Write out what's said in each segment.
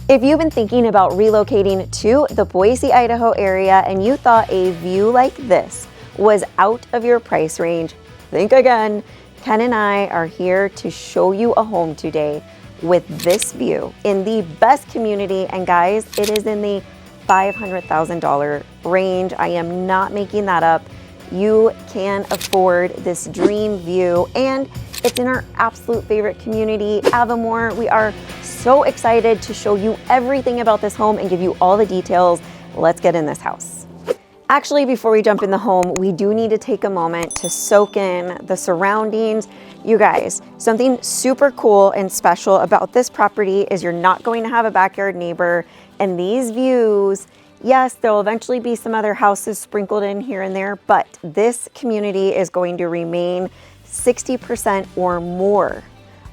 If you've been thinking about relocating to the Boise, Idaho area and you thought a view like this was out of your price range, think again. Ken and I are here to show you a home today with this view in the best community. And guys, it is in the $500,000 range. I am not making that up. You can afford this dream view, and it's in our absolute favorite community, Avimor. We are so excited to show you everything about this home and give you all the details. Let's get in this house. Actually, before we jump in the home, we do need to take a moment to soak in the surroundings. You guys, something super cool and special about this property is you're not going to have a backyard neighbor, and these views, yes, there'll eventually be some other houses sprinkled in here and there, but this community is going to remain 60% or more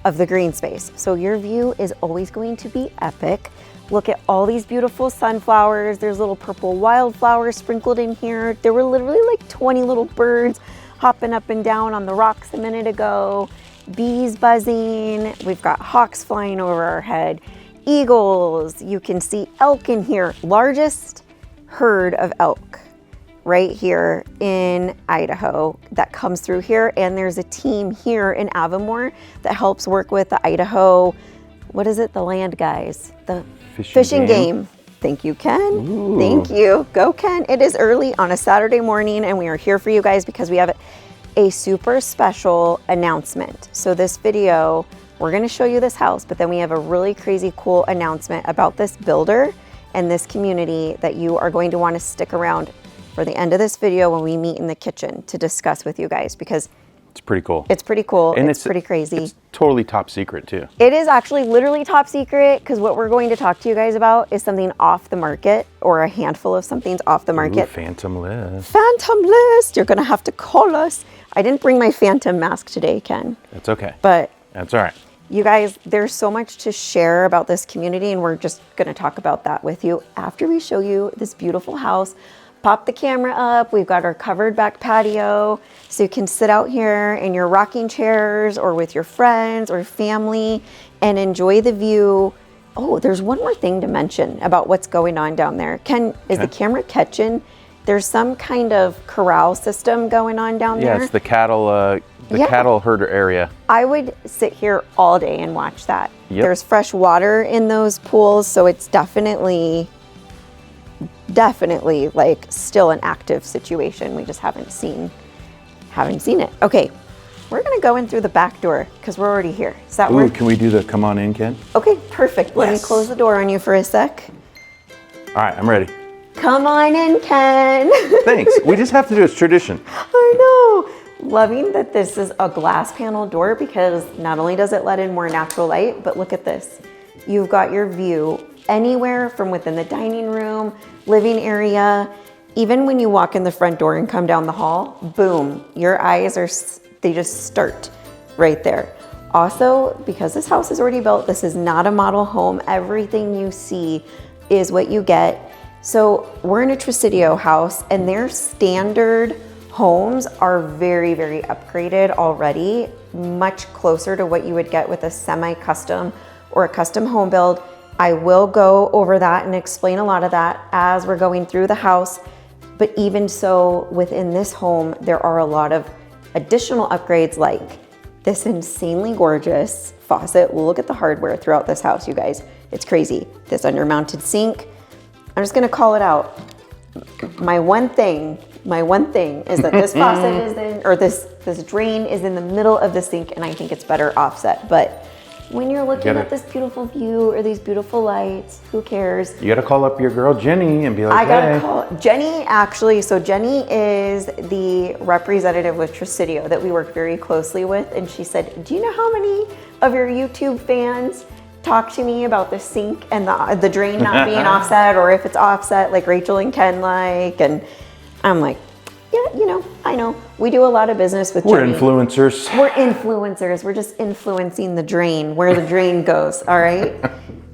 of the green space. So your view is always going to be epic. Look at all these beautiful sunflowers. There's little purple wildflowers sprinkled in here. There were literally like 20 little birds hopping up and down on the rocks a minute ago. Bees buzzing. We've got hawks flying over our head. Eagles. You can see elk in here. Largest herd of elk right here in Idaho that comes through here. And there's a team here in Avimor that helps work with the Idaho, what is it? The land guys. The fishing game. Thank you, Ken. Ooh. Thank you. Go, Ken. It is early on a Saturday morning, and we are here for you guys because we have a super special announcement. So this video, we're going to show you this house, but then we have a really crazy cool announcement about this builder and this community that you are going to want to stick around for the end of this video when we meet in the kitchen to discuss with you guys, because it's pretty cool. It's pretty cool. And it's pretty crazy. It's totally top secret too. It is actually literally top secret, because what we're going to talk to you guys about is something off the market, or a handful of somethings off the market. Ooh, phantom list. Phantom list. You're going to have to call us. I didn't bring my phantom mask today, Ken. That's okay. But that's all right. You guys, there's so much to share about this community, and we're just going to talk about that with you after we show you this beautiful house. Pop the camera up. We've got our covered back patio, so you can sit out here in your rocking chairs or with your friends or family and enjoy the view. Oh, there's one more thing to mention about what's going on down there. Ken, is the camera catching? There's some kind of corral system going on down there. Yeah, it's the cattle, cattle herder area. I would sit here all day and watch that. Yep. There's fresh water in those pools, so it's definitely like still an active situation. We just haven't seen it. Okay, we're gonna go in through the back door because we're already here. Does that work? Can we do the come on in, Ken? Okay, perfect. Let me close the door on you for a sec. All right, I'm ready. Come on in, Ken. Thanks. We just have to do it. It's tradition. I know. Loving that this is a glass panel door, because not only does it let in more natural light, but look at this. You've got your view anywhere from within the dining room, living area. Even when you walk in the front door and come down the hall, boom, your eyes they just start right there. Also, because this house is already built, this is not a model home. Everything you see is what you get. So we're in a Tresidio house, and their standard homes are very, very upgraded already, much closer to what you would get with a semi-custom or a custom home build. I will go over that and explain a lot of that as we're going through the house. But even so, within this home, there are a lot of additional upgrades, like this insanely gorgeous faucet. Look at the hardware throughout this house, you guys. It's crazy. This under-mounted sink. I'm just gonna call it out. My one thing is that this faucet is in, or this drain is in the middle of the sink, and I think it's better offset. But when you're looking at this beautiful view or these beautiful lights, who cares? You gotta call up your girl Jenny and be like, I gotta call Jenny, actually. So Jenny is the representative with Tresidio that we work very closely with, and she said, do you know how many of your YouTube fans talk to me about the sink and the drain not being offset, or if it's offset like Rachel and Ken like? And I'm like, yeah, I know. We do a lot of business with Jenny. We're influencers. We're just influencing the drain, where the drain goes, all right?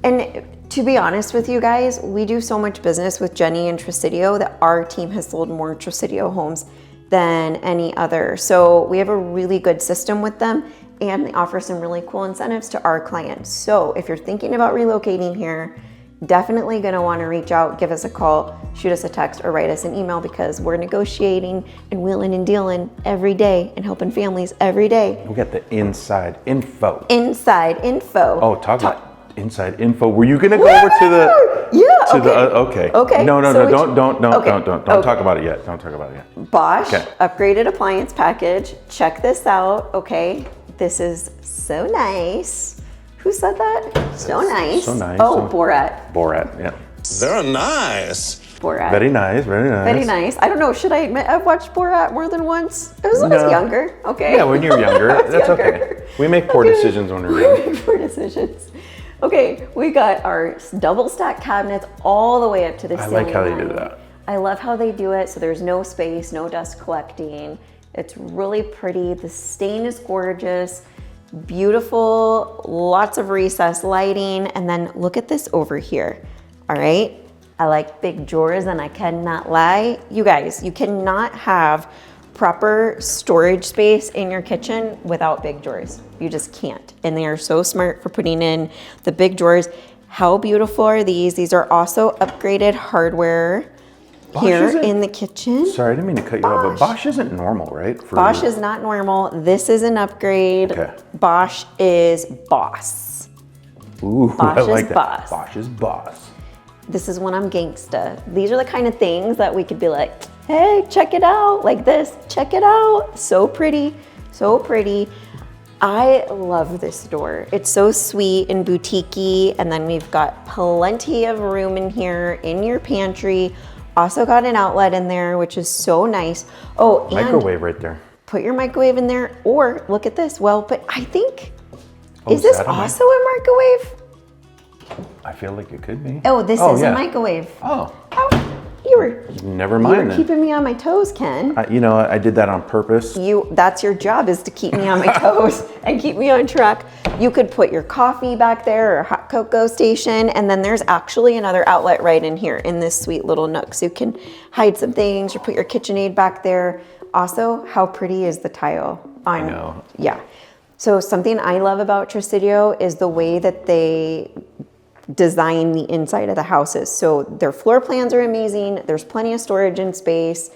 And to be honest with you guys, we do so much business with Jenny and Tresidio that our team has sold more Tresidio homes than any other. So we have a really good system with them, and they offer some really cool incentives to our clients. So if you're thinking about relocating here, definitely going to want to reach out, give us a call, shoot us a text, or write us an email because we're negotiating and wheeling and dealing every day and helping families every day. We got the inside info. Inside info. Oh, talk about inside info. Were you gonna go over to the? Yeah. Okay. Okay. No, So don't okay. talk about it yet. Don't talk about it yet. Bosch Okay. upgraded appliance package. Check this out. Okay, this is so nice. Who said that? So nice. So nice. Oh, Borat. Borat. Yeah. They're nice. Borat. Very nice. Very nice. Very nice. I don't know. Should I admit I've watched Borat more than once? It was when I was younger. Okay. Yeah, when you're younger, that's younger. okay. We make poor decisions when we're young. Poor decisions. Okay, we got our double stack cabinets all the way up to the ceiling. I like how they line. did that. I love how they do it. So there's no space, no dust collecting. It's really pretty. The stain is gorgeous, beautiful, lots of recessed lighting. And then look at this over here. All right. I like big drawers and I cannot lie. You guys, you cannot have proper storage space in your kitchen without big drawers. You just can't. And they are so smart for putting in the big drawers. How beautiful are these? These are also upgraded hardware here in the kitchen. Sorry, I didn't mean to cut you off, but Bosch isn't normal, right? Bosch is not normal. This is an upgrade. Okay. Bosch is boss. Ooh, Bosch I like is that. boss. Bosch is boss. This is when I'm gangsta. These are the kind of things that we could be like, hey, check it out, like this, check it out. So pretty, so pretty. I love this door. It's so sweet and boutique-y, and then we've got plenty of room in here in your pantry. Also got an outlet in there, which is so nice. Oh, and Microwave right there. put your microwave in there, or look at this. Well, but I think, Oh, is this that a mic- also a microwave? I feel like it could be. Oh, this is yeah. a microwave. Oh, Oh, you were never mind then. keeping me on my toes, Ken. You know, I did that on purpose. That's your job, is to keep me on my toes and keep me on track. You could put your coffee back there or hot cocoa station, and then there's actually another outlet right in here in this sweet little nook. So you can hide some things or put your KitchenAid back there. Also, how pretty is the tile on? I know. Yeah. So something I love about Tresidio is the way that they design the inside of the houses. So their floor plans are amazing. There's plenty of storage and space.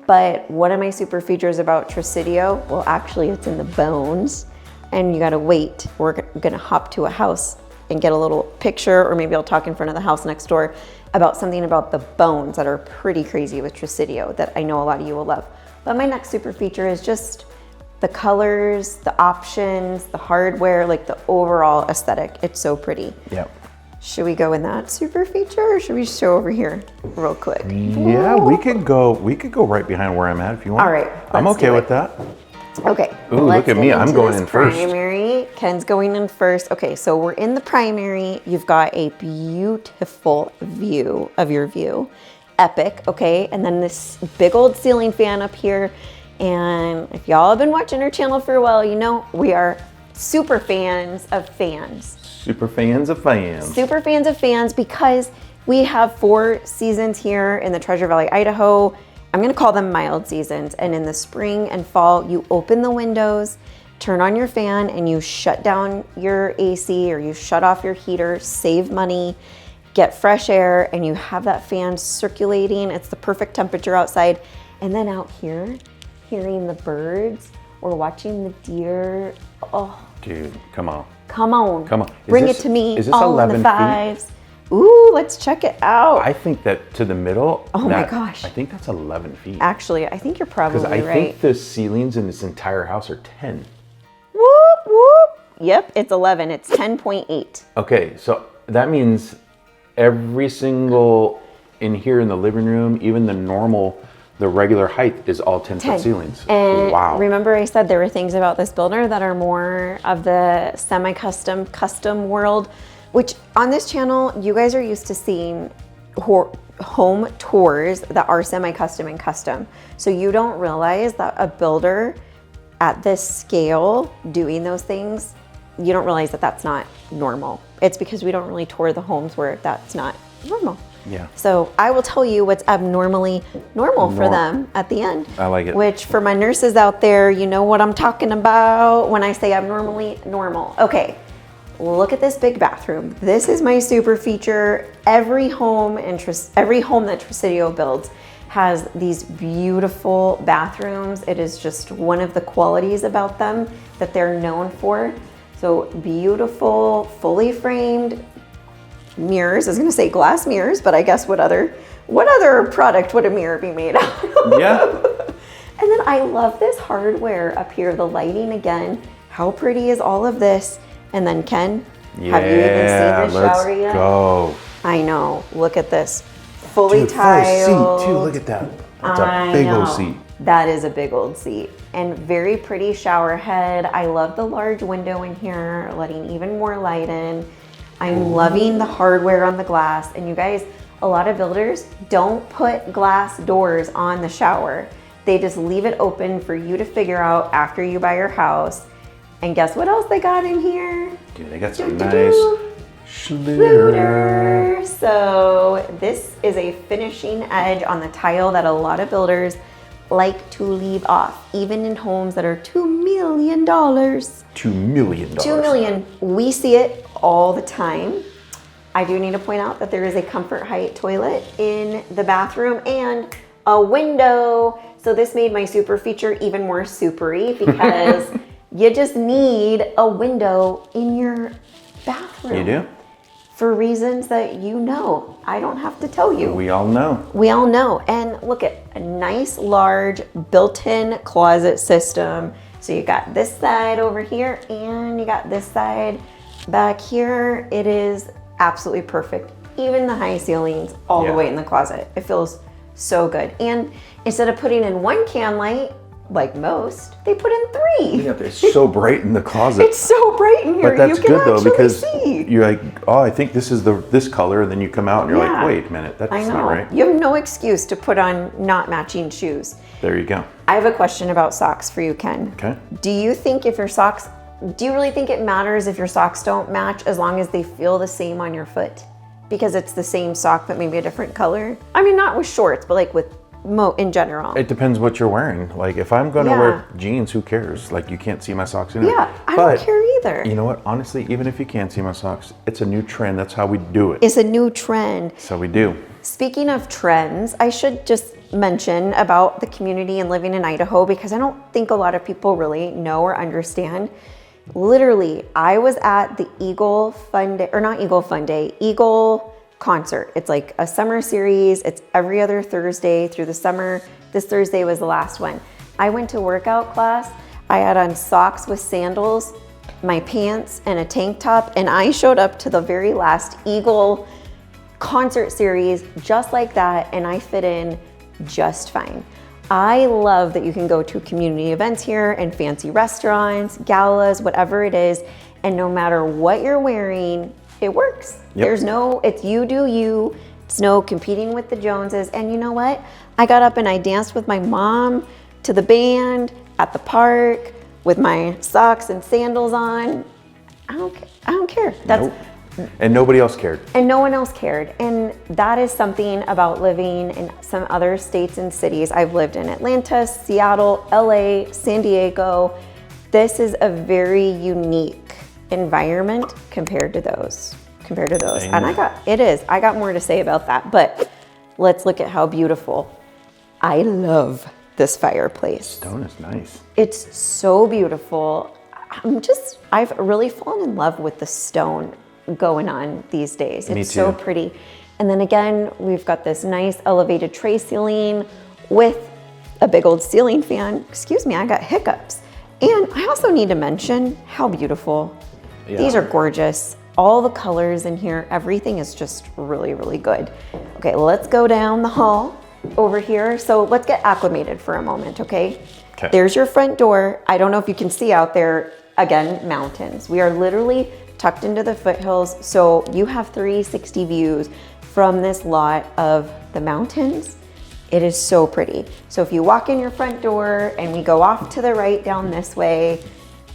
But one of my super features about Tresidio, well, actually it's in the bones, and you gotta wait. We're gonna hop to a house and get a little picture, or maybe I'll talk in front of the house next door about something about the bones that are pretty crazy with Tresidio that I know a lot of you will love. But my next super feature is just the colors, the options, the hardware, like the overall aesthetic. It's so pretty. Yep. Should we go in that super feature, or should we show over here real quick? Yeah, we could go right behind where I'm at if you want. All right, I'm let's okay do with it. that. Okay. Ooh, let's look at get me, I'm into going this in first. Primary. Ken's going in first. Okay, so we're in the primary. You've got a beautiful view of your view. Epic, okay? And then this big old ceiling fan up here. And if y'all have been watching our channel for a while, you know we are super fans of fans. Super fans of fans. Super fans of fans, because we have 4 seasons here in the Treasure Valley, Idaho. I'm gonna call them mild seasons. And in the spring and fall, you open the windows, turn on your fan, and you shut down your AC or you shut off your heater, save money, get fresh air, and you have that fan circulating. It's the perfect temperature outside. And then out here, hearing the birds or watching the deer. Oh, Dude, come on. come on. Come on. Bring it to me. Is this all in 11 the feet? 5s. Ooh, let's check it out. I think that to the middle. Oh my gosh. I think that's 11 feet. Actually, I think you're probably Because I right. think the ceilings in this entire house are 10. Whoop, whoop. Yep, it's 11. It's 10.8. Okay, so that means every single in here in the living room, even the regular height is all 10-foot ceilings. And wow. remember I said there were things about this builder that are more of the semi-custom, custom world, which on this channel, you guys are used to seeing home tours that are semi-custom and custom. So you don't realize that a builder at this scale doing those things, you don't realize that that's not normal. It's because we don't really tour the homes where that's not normal. Yeah. So I will tell you what's abnormally normal for them at the end. I like it. Which for my nurses out there, you know what I'm talking about when I say abnormally normal. Okay, look at this big bathroom. This is my super feature. Every home that Tresidio builds has these beautiful bathrooms. It is just one of the qualities about them that they're known for. So beautiful, fully framed mirrors. I was gonna say glass mirrors, but I guess what other product would a mirror be made out of? Yeah. And then I love this hardware up here, the lighting again. How pretty is all of this? And then Ken, have you even seen the shower yet? Go. I know, look at this. Fully Dude, tiled. seat too, look at that. That's a big old seat. That is a big old seat. And very pretty shower head. I love the large window in here, letting even more light in. I'm loving the hardware on the glass. And you guys, a lot of builders don't put glass doors on the shower. They just leave it open for you to figure out after you buy your house. And guess what else they got in here? Dude, they got some nice Schluter. So this is a finishing edge on the tile that a lot of builders like to leave off, even in homes that are $2 million. $2 million. $2 million. We see it all the time. I do need to point out that there is a comfort height toilet in the bathroom and a window. So this made my super feature even more supery because you just need a window in your bathroom. You do? For reasons that you know. I don't have to tell you. We all know. We all know. And look at a nice large built-in closet system. So you got this side over here and you got this side back here. It is absolutely perfect. Even the high ceilings all the way in the closet. It feels so good. And instead of putting in one can light, like most, they put in 3. Yeah, it's so bright in the closet. It's so bright in here. But that's you can good though, because see. you're like, oh, I think this is this color, and then you come out and you're like, wait a minute, that's not right. You have no excuse to put on not matching shoes. There you go. I have a question about socks for you, Ken. Okay. Do you really think it matters if your socks don't match as long as they feel the same on your foot? Because it's the same sock but maybe a different color? I mean, not with shorts, but like with in general. It depends what you're wearing. Like if I'm gonna wear jeans, who cares? Like you can't see my socks anyway. Yeah, I don't care either. You know what? Honestly, even if you can't see my socks, it's a new trend. That's how we do it. It's a new trend. So we do. Speaking of trends, I should just mention about the community and living in Idaho because I don't think a lot of people really know or understand. Literally, I was at the Eagle concert. It's like a summer series. It's every other Thursday through the summer. This Thursday was the last one. I went to workout class. I had on socks with sandals, my pants, and a tank top, and I showed up to the very last Eagle concert series just like that, and I fit in just fine. I love that you can go to community events here and fancy restaurants, galas, whatever it is, and no matter what you're wearing, it works. There's no, it's you do you. It's no competing with the Joneses. And you know what? I got up and I danced with my mom to the band at the park with my socks and sandals on. I don't care. That's And nobody else cared. And no one else cared. And that is something about living in some other states and cities. I've lived in Atlanta, Seattle, LA, San Diego. This is a very unique environment compared to those. And I got more to say about that, but let's look at how beautiful. I love this fireplace. Stone is nice. It's so beautiful. I've really fallen in love with the stone going on these days. It's so pretty. And then again, we've got this nice elevated tray ceiling with a big old ceiling fan. Excuse me, I got hiccups. And I also need to mention how beautiful. These are gorgeous. All the colors in here, everything is just really, really good. Okay, let's go down the hall over here. So let's get acclimated for a moment, okay? There's your front door. I don't know if you can see out there, again, mountains. We are literally tucked into the foothills. So you have 360 views from this lot of the mountains. It is so pretty. So if you walk in your front door and we go off to the right down this way,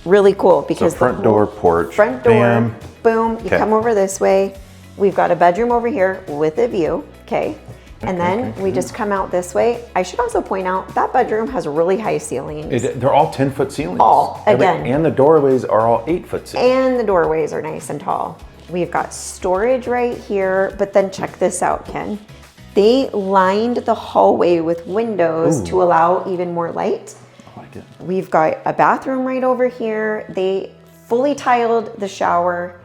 really cool because so front door, porch, front door, bam. Boom, you come over this way. We've got a bedroom over here with a view, okay? And then we just come out this way. I should also point out that bedroom has really high ceilings. They're all 10-foot ceilings. All, again. And the doorways are all 8-foot ceilings. And the doorways are nice and tall. We've got storage right here, but then check this out, Ken. They lined the hallway with windows to allow even more light. I like it. We've got a bathroom right over here. They fully tiled the shower,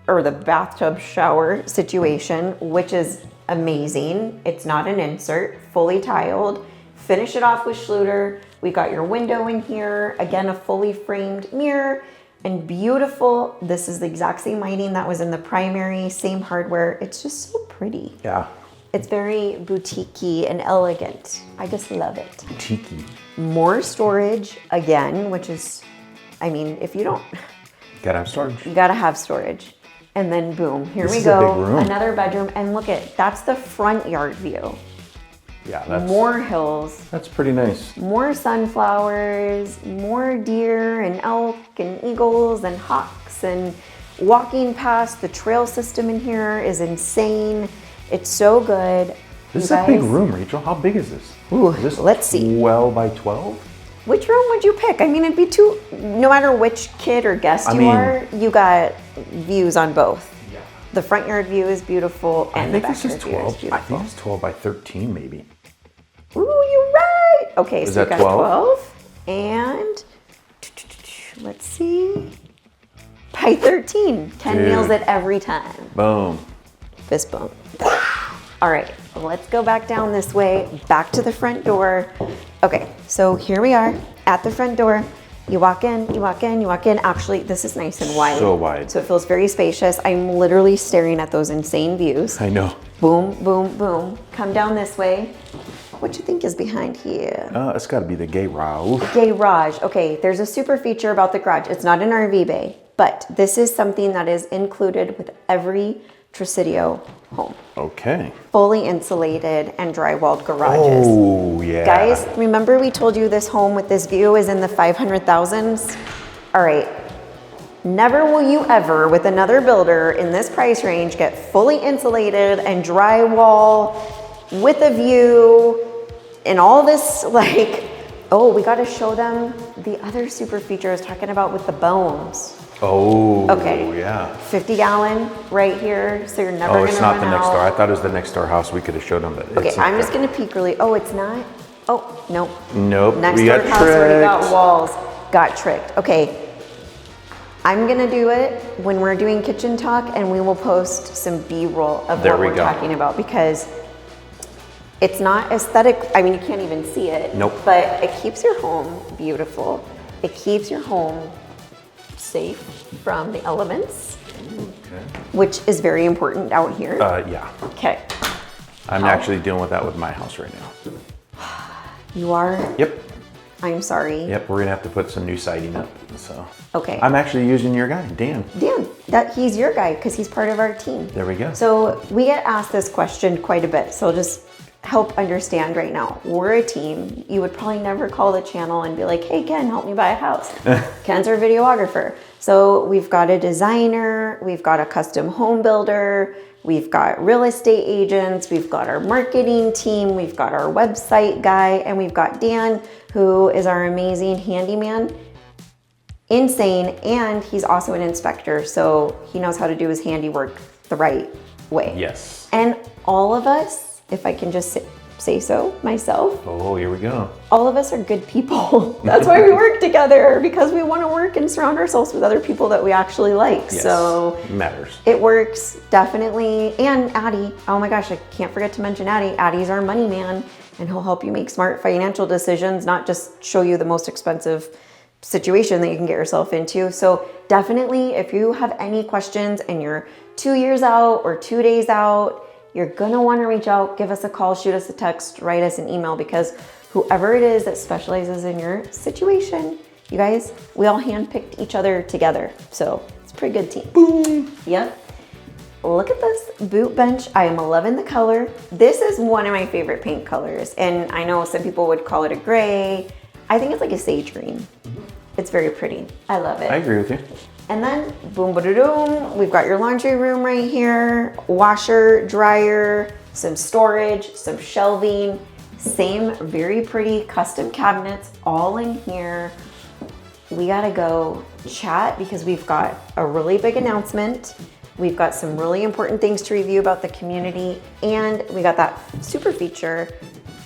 or the bathtub shower situation, which is amazing. It's not an insert, fully tiled. Finish it off with Schluter. We got your window in here. Again, a fully framed mirror and beautiful. This is the exact same lighting that was in the primary, same hardware. It's just so pretty. Yeah. It's very boutique-y and elegant. I just love it. Cheeky. More storage again, which is, I mean, if you don't, Gotta have storage. you gotta have storage. And then boom, here This we is a go. big room. Another bedroom. And look at, that's the front yard view. Yeah, that's More hills, that's pretty nice. more sunflowers, more deer and elk and eagles and hawks, and walking past the trail system in here is insane. It's so good. This is You a big guys- room, Rachel. How big is this? Ooh, Is this let's see. 12 by 12? Which room would you pick? I mean, it'd be two, no matter which kid or guest you mean- are, you got views on both. Yeah. The front yard view is beautiful, and I think the this is backyard view is 12. I beautiful. think it's 12 by 13 maybe. Ooh, you're right. Okay, Is so we that got 12? 12, and let's see, by 13. Ken Dude. nails it every time. Boom. Fist bump. All right, let's go back down this way, back to the front door. Okay, so here we are at the front door. You walk in, you walk in, you walk in. Actually, this is nice and wide. So wide. So it feels very spacious. I'm literally staring at those insane views. I know. Boom, boom, boom. Come down this way. What you think is behind here? It's got to be the garage. Garage. Okay, there's a super feature about the garage. It's not an RV bay, but this is something that is included with every Tresidio home. Okay. Fully insulated and drywalled garages. Oh, yeah. Guys, remember we told you this home with this view is in the 500,000s? All right. Never will you ever, with another builder in this price range, get fully insulated and drywall with a view and all this, like, oh, we got to show them the other super feature I was talking about with the bones. Oh, Okay. yeah. 50-gallon right here, so you're never Oh, gonna it's not run the next out. door. I thought it was the next door house. We could have showed them, but Okay, it's I'm just gonna peek really. Oh, it's not. Oh, nope. Nope. Next we door got house already got tricked. walls. Got tricked. Okay. I'm gonna do it when we're doing kitchen talk, and we will post some B-roll of There what we we're go. talking about, because it's not aesthetic. I mean, you can't even see it. Nope. But it keeps your home beautiful. It keeps your home safe from the elements, which is very important out here. Yeah. Okay. I'm actually dealing with that with my house right now. You are? Yep. I'm sorry. Yep. We're gonna have to put some new siding up. So. Okay. I'm actually using your guy, Dan. Dan, that he's your guy because he's part of our team. There we go. So we get asked this question quite a bit. So just help understand right now. We're a team. You would probably never call the channel and be like, hey, Ken, help me buy a house. Ken's our videographer. So we've got a designer, we've got a custom home builder, we've got real estate agents, we've got our marketing team, we've got our website guy, and we've got Dan, who is our amazing handyman. Insane, and he's also an inspector, so he knows how to do his handiwork the right way. Yes. And all of us, if I can just say so myself, Oh, here we go. all of us are good people. That's why we work together, because we want to work and surround ourselves with other people that we actually like. Yes. So Matters. it works, definitely. And Addie, oh my gosh, I can't forget to mention Addie. Addie's our money man, and he'll help you make smart financial decisions, not just show you the most expensive situation that you can get yourself into. So definitely, if you have any questions and you're 2 years out or 2 days out, you're gonna wanna reach out, give us a call, shoot us a text, write us an email, because whoever it is that specializes in your situation, you guys, we all handpicked each other together. So it's a pretty good team. Boom. Yep. Look at this boot bench. I am loving the color. This is one of my favorite paint colors. And I know some people would call it a gray. I think it's like a sage green. It's very pretty. I love it. I agree with you. And then boom, ba-da-doom, we've got your laundry room right here, washer, dryer, some storage, some shelving, same very pretty custom cabinets all in here. We gotta go chat because we've got a really big announcement. We've got some really important things to review about the community, and we got that super feature.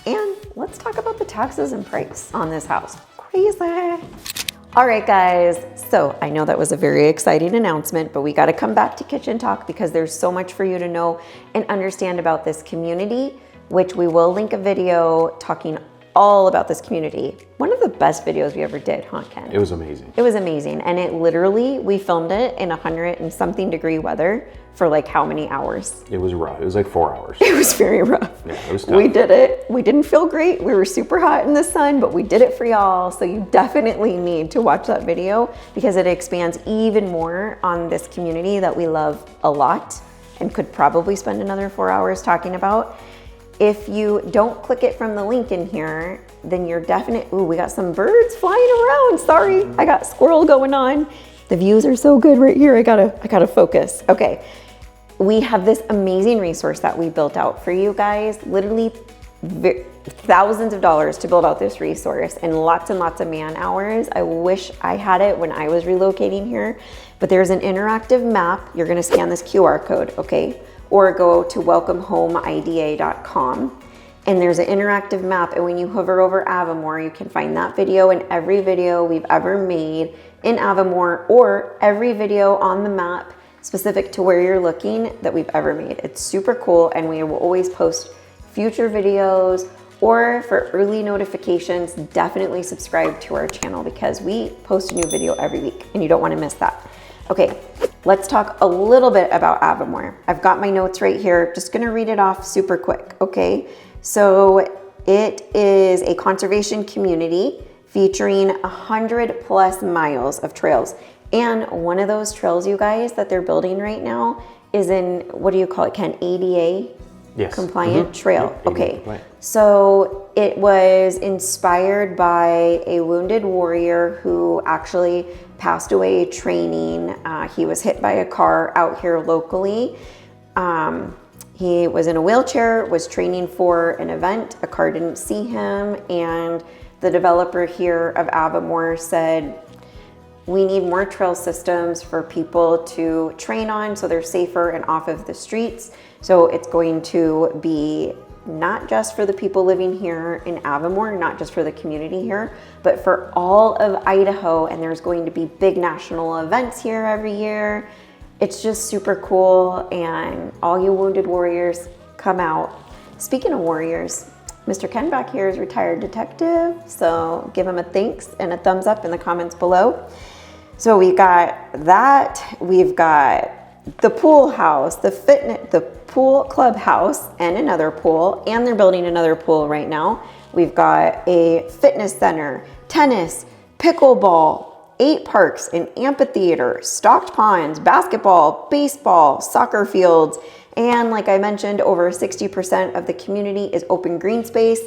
And let's talk about the taxes and price on this house. Crazy. All right, guys. So I know that was a very exciting announcement, but we got to come back to Kitchen Talk because there's so much for you to know and understand about this community, which we will link a video talking all about this community. One of the best videos we ever did, huh, Ken? It was amazing. It was amazing. And it literally, we filmed it in 100 and something degree weather for like how many hours? It was rough. It was like 4 hours. It was very rough. Yeah, it was tough. We did it. We didn't feel great. We were super hot in the sun, but we did it for y'all. So you definitely need to watch that video because it expands even more on this community that we love a lot and could probably spend another 4 hours talking about. If you don't click it from the link in here, then you're ooh, we got some birds flying around. Sorry, I got squirrel going on. The views are so good right here. I gotta focus. Okay, we have this amazing resource that we built out for you guys. Literally thousands of dollars to build out this resource and lots of man hours. I wish I had it when I was relocating here, but there's an interactive map. You're gonna scan this QR code, okay? Or go to welcomehomeida.com. And there's an interactive map, and when you hover over Avimor, you can find that video and every video we've ever made in Avimor, or every video on the map specific to where you're looking that we've ever made. It's super cool, and we will always post future videos, or for early notifications, definitely subscribe to our channel because we post a new video every week and you don't want to miss that. Okay, let's talk a little bit about Avimor. I've got my notes right here. Just gonna read it off super quick, okay? So it is a conservation community featuring 100+ miles of trails. And one of those trails, you guys, that they're building right now is in, what do you call it, Ken? ADA? Yes. Compliant trail. Yep, okay. compliant. So it was inspired by a wounded warrior who actually passed away training. He was hit by a car out here locally. He was in a wheelchair, was training for an event. A car didn't see him, and the developer here of Avimor said, we need more trail systems for people to train on so they're safer and off of the streets. So it's going to be not just for the people living here in Avimor, not just for the community here, but for all of Idaho. And there's going to be big national events here every year. It's just super cool. And all you wounded warriors, come out. Speaking of warriors, Mr. Ken back here is retired detective. So give him a thanks and a thumbs up in the comments below. So we got that. We've got the pool house, the pool clubhouse, and another pool, and they're building another pool right now. We've got a fitness center, tennis, pickleball, 8 parks, an amphitheater, stocked ponds, basketball, baseball, soccer fields, and like I mentioned, over 60% of the community is open green space.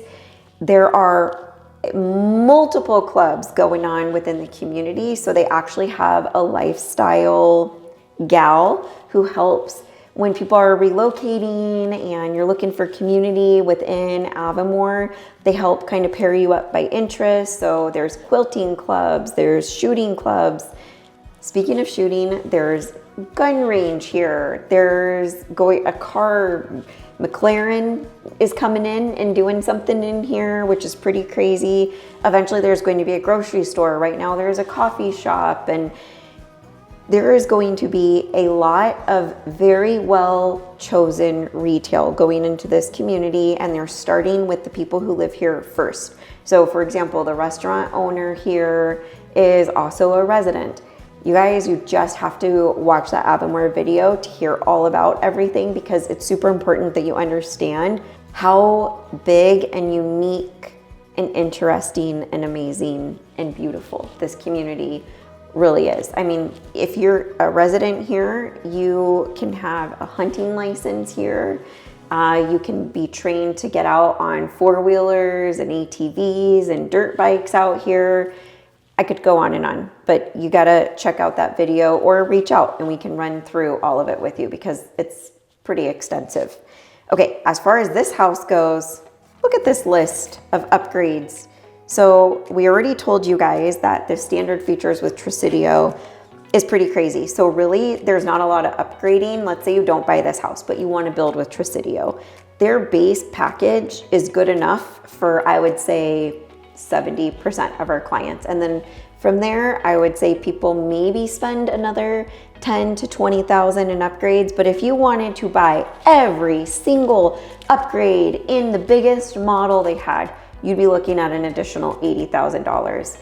There are multiple clubs going on within the community, so they actually have a lifestyle gal who helps when people are relocating and you're looking for community within Avimor. They help kind of pair you up by interest. So there's quilting clubs, there's shooting clubs. Speaking of shooting, there's gun range here. There's a car, McLaren is coming in and doing something in here, which is pretty crazy. Eventually there's going to be a grocery store. Right now there's a coffee shop, and there is going to be a lot of very well chosen retail going into this community, and they're starting with the people who live here first. So for example, the restaurant owner here is also a resident. You guys, you just have to watch that Avimor video to hear all about everything, because it's super important that you understand how big and unique and interesting and amazing and beautiful this community really is. I mean, if you're a resident here, you can have a hunting license here. You can be trained to get out on 4-wheelers and ATVs and dirt bikes out here. I could go on and on, but you gotta check out that video or reach out and we can run through all of it with you because it's pretty extensive. Okay, as far as this house goes, look at this list of upgrades. So we already told you guys that the standard features with Trisidio is pretty crazy. So really, there's not a lot of upgrading. Let's say you don't buy this house, but you want to build with Trisidio. Their base package is good enough for, I would say, 70% of our clients. And then from there, I would say people maybe spend another 10 to 20,000 in upgrades. But if you wanted to buy every single upgrade in the biggest model they had, you'd be looking at an additional $80,000.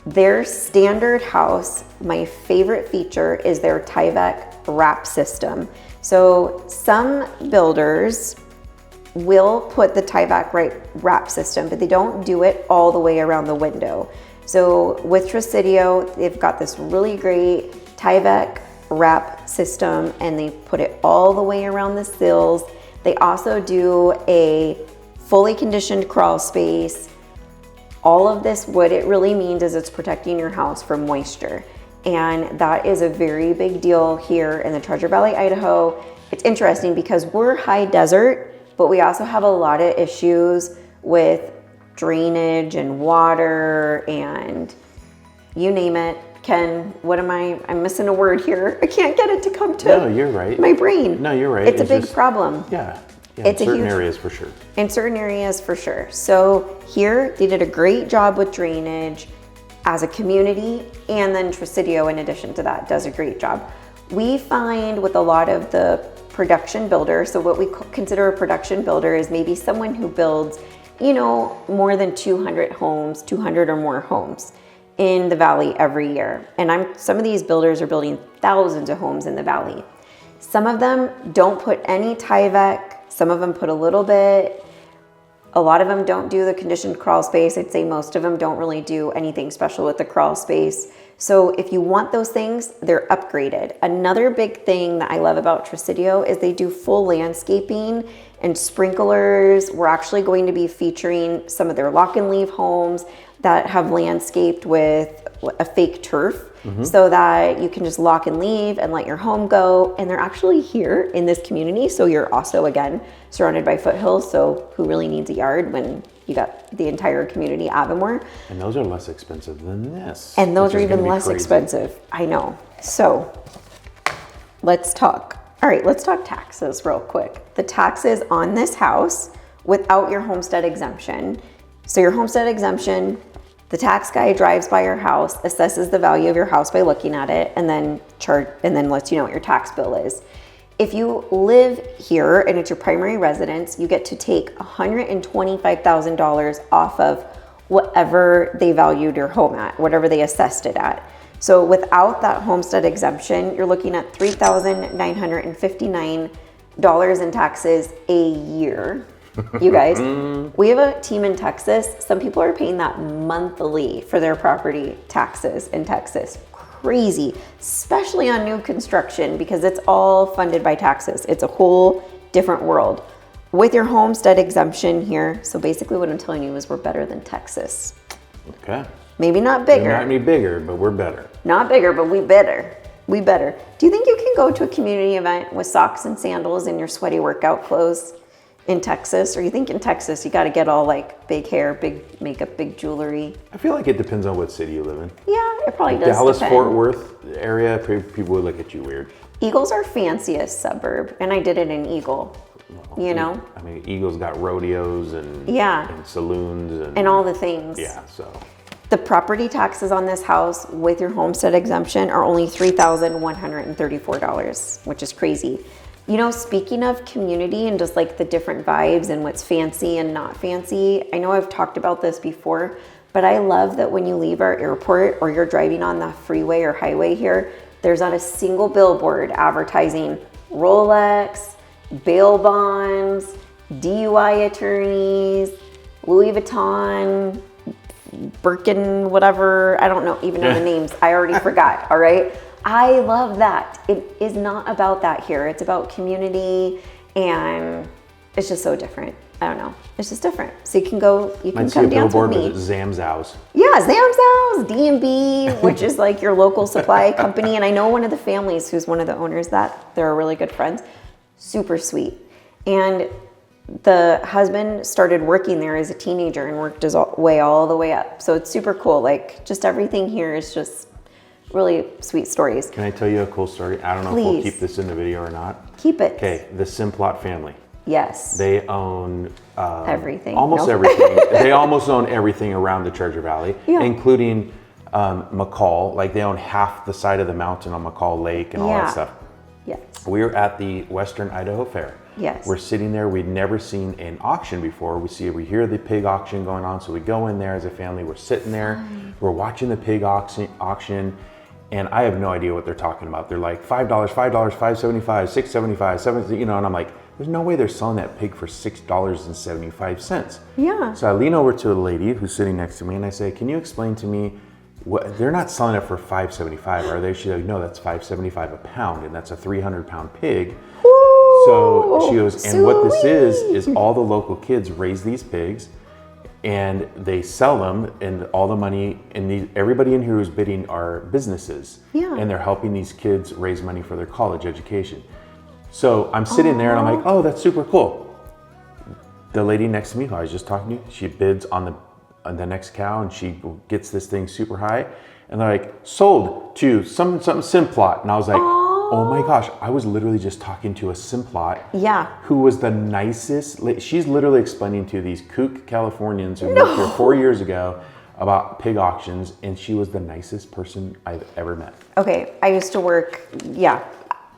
Their standard house, my favorite feature is their Tyvek wrap system. So some builders will put the Tyvek wrap system, but they don't do it all the way around the window. So with Trisidio, they've got this really great Tyvek wrap system, and they put it all the way around the sills. They also do a fully conditioned crawl space. All of this, what it really means is it's protecting your house from moisture. And that is a very big deal here in the Treasure Valley, Idaho. It's interesting because we're high desert, but we also have a lot of issues with drainage and water and you name it. Ken, I'm missing a word here. I can't get it to come to No, you're right. my brain. No, you're right. It's a big problem. Yeah, It's in a certain huge- areas for sure. In certain areas for sure. So here they did a great job with drainage as a community, and then Trisidio in addition to that does a great job. We find with a lot of the production builders, so what we consider a production builder is maybe someone who builds, more than 200 homes, 200 or more homes in the valley every year. And some of these builders are building thousands of homes in the valley. Some of them don't put any Tyvek, some of them put a little bit. A lot of them don't do the conditioned crawl space. I'd say most of them don't really do anything special with the crawl space. So if you want those things, they're upgraded. Another big thing that I love about Trisidio is they do full landscaping and sprinklers. We're actually going to be featuring some of their lock and leave homes that have landscaped with a fake turf so that you can just lock and leave and let your home go. And they're actually here in this community. So you're also, again, surrounded by foothills. So who really needs a yard when you got the entire community, Avimor? And those are less expensive than this. And those which are is gonna even be less crazy. expensive. I know. So let's talk. All right, let's talk taxes real quick. The taxes on this house without your homestead exemption. So your homestead exemption, the tax guy drives by your house, assesses the value of your house by looking at it, and then lets you know what your tax bill is. If you live here and it's your primary residence, you get to take $125,000 off of whatever they valued your home at, whatever they assessed it at. So without that homestead exemption, you're looking at $3,959 in taxes a year. You guys, we have a team in Texas. Some people are paying that monthly for their property taxes in Texas. Crazy, especially on new construction because it's all funded by taxes. It's a whole different world. With your homestead exemption here, so basically what I'm telling you is we're better than Texas. Okay. Maybe not bigger. We're not any bigger, but we're better. Not bigger, but we better. We better. Do you think you can go to a community event with socks and sandals and your sweaty workout clothes in Texas? Or you think in Texas you got to get all like big hair, big makeup, big jewelry? I feel like it depends on what city you live in. Yeah, it probably does. Dallas, depend. Fort Worth area, people would look at you weird. Eagle's our fanciest suburb, and I did it in Eagle. You know? I mean, Eagle's got rodeos and saloons and all the things. Yeah, so. The property taxes on this house with your homestead exemption are only $3,134, which is crazy. You know, speaking of community and just like the different vibes and what's fancy and not fancy, I know I've talked about this before, but I love that when you leave our airport or you're driving on the freeway or highway here, there's not a single billboard advertising Rolex, bail bonds, DUI attorneys, Louis Vuitton, Birkin, whatever. I don't even know the names. I already forgot. All right. I love that. It is not about that here. It's about community, and it's just so different. I don't know. It's just different. So you can come dance with me. Zam's House. Yeah, Zam's House, D&B, which is like your local supply company. And I know one of the families who's one of the owners that they're really good friends. Super sweet. And the husband started working there as a teenager and worked his way all the way up. So it's super cool. Like, just everything here is just really sweet stories. Can I tell you a cool story? I don't know if we'll keep this in the video or not. Keep it. Okay, the Simplot family. Yes. They own everything. Almost everything. They almost own everything around the Treasure Valley, including McCall. Like, they own half the side of the mountain on McCall Lake and all that stuff. Yes. We were at the Western Idaho Fair. Yes. We're sitting there. We'd never seen an auction before. We hear the pig auction going on, so we go in there as a family. We're sitting there. We're watching the pig auction, and I have no idea what they're talking about. They're like $5, $5.75, $6.75, $7, and I'm like, there's no way they're selling that pig for $6.75. Yeah. So I lean over to a lady who's sitting next to me, and I say, "Can you explain to me what they're not selling it for $5.75, are they?" She's like, "No, that's $5.75 a pound, and that's a 300-pound pig." So she goes, and what this is all the local kids raise these pigs and they sell them, and all the money, and everybody in here who's bidding are businesses. Yeah. And they're helping these kids raise money for their college education. So I'm sitting there and I'm like, oh, that's super cool. The lady next to me who I was just talking to, she bids on the next cow, and she gets this thing super high, and they're like, sold to something Simplot. And I was like, oh my gosh, I was literally just talking to a Simplot. Yeah. Who was the nicest. She's literally explaining to these kook Californians who moved here 4 years ago about pig auctions, and she was the nicest person I've ever met. Okay, I used to work,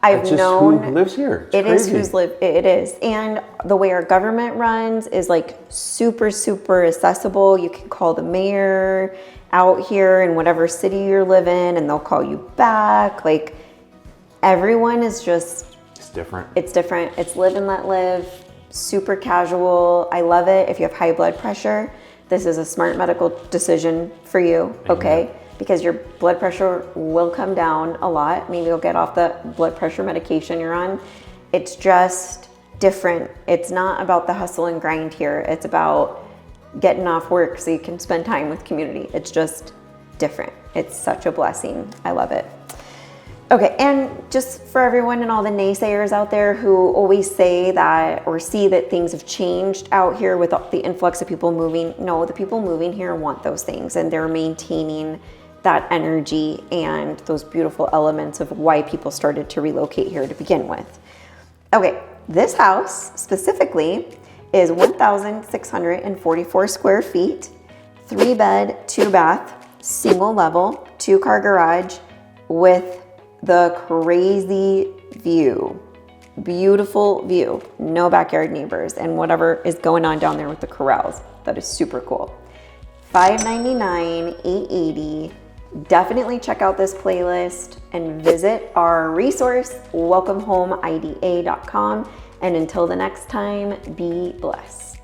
I've That's just known who lives here. It is who's lived. It is, and the way our government runs is like super, super accessible. You can call the mayor out here in whatever city you live in, and they'll call you back. Like, everyone is just. It's different. It's different. It's live and let live. Super casual. I love it. If you have high blood pressure, this is a smart medical decision for you. Okay. Because your blood pressure will come down a lot. Maybe you'll get off the blood pressure medication you're on. It's just different. It's not about the hustle and grind here. It's about getting off work so you can spend time with community. It's just different. It's such a blessing. I love it. Okay, and just for everyone and all the naysayers out there who always say that or see that things have changed out here with the influx of people moving, no, the people moving here want those things, and they're maintaining that energy and those beautiful elements of why people started to relocate here to begin with. Okay, this house specifically is 1,644 square feet, 3-bed, 2-bath, single level, 2-car garage with the crazy view. Beautiful view, no backyard neighbors, and whatever is going on down there with the corrals. That is super cool. $599, $880. Definitely check out this playlist and visit our resource, welcomehomeida.com. And until the next time, be blessed.